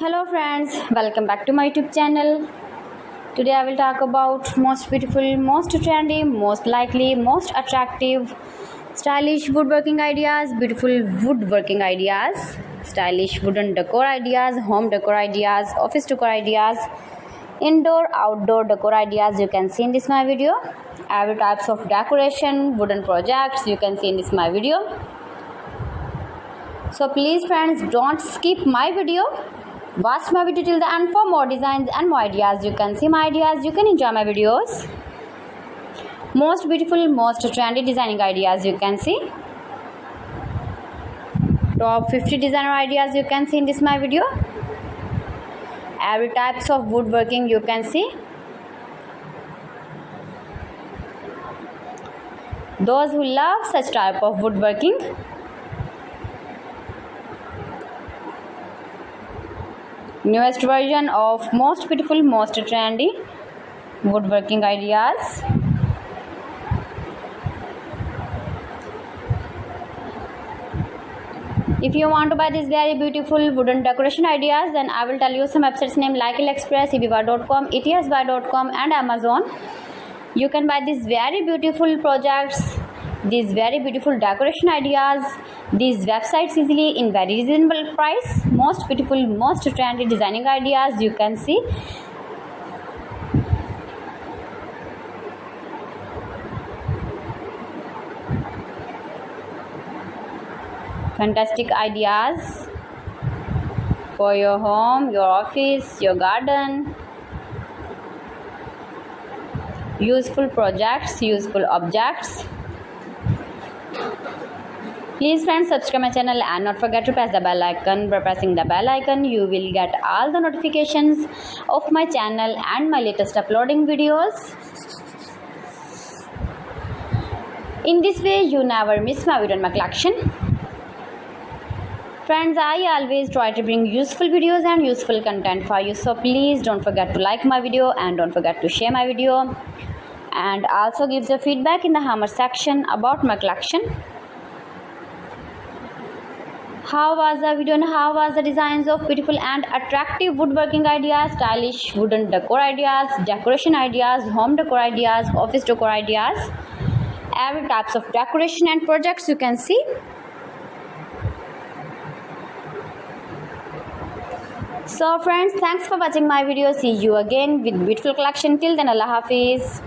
Hello friends, welcome back to my YouTube channel. Today I will talk about most beautiful, most trendy, most likely, most attractive, stylish woodworking ideas, beautiful woodworking ideas, stylish wooden decor ideas, home decor ideas, office decor ideas, indoor, outdoor decor ideas you can see in this my video. Every types of decoration, wooden projects you can see in this my video. So please friends, don't skip my video. Watch my video till the end for more designs and more ideas. You can see my ideas, you can enjoy my videos. Most beautiful, most trendy designing ideas you can see. Top 50 designer ideas you can see in this my video. Every types of woodworking you can see. Those who love such type of woodworking, newest version of most beautiful, most trendy woodworking ideas. If you want to buy these very beautiful wooden decoration ideas, then I will tell you some websites name like AliExpress, eBay.com, ETSbuy.com and Amazon. You can buy these very beautiful projects, these very beautiful decoration ideas, these websites easily in very reasonable price. Most beautiful, most trendy designing ideas you can see. Fantastic ideas for your home, your office, your garden. Useful projects, useful objects. Please friends, subscribe my channel and not forget to press the bell icon. By pressing the bell icon, you will get all the notifications of my channel and my latest uploading videos. In this way, you never miss my video in my collection. Friends, I always try to bring useful videos and useful content for you. So please don't forget to like my video and don't forget to share my video. And also give the feedback in the comment section about my collection. How was the video and how was the designs of beautiful and attractive woodworking ideas, stylish wooden decor ideas, decoration ideas, home decor ideas, office decor ideas, every types of decoration and projects you can see. So friends, thanks for watching my video. See you again with beautiful collection. Till then, Allah Hafiz.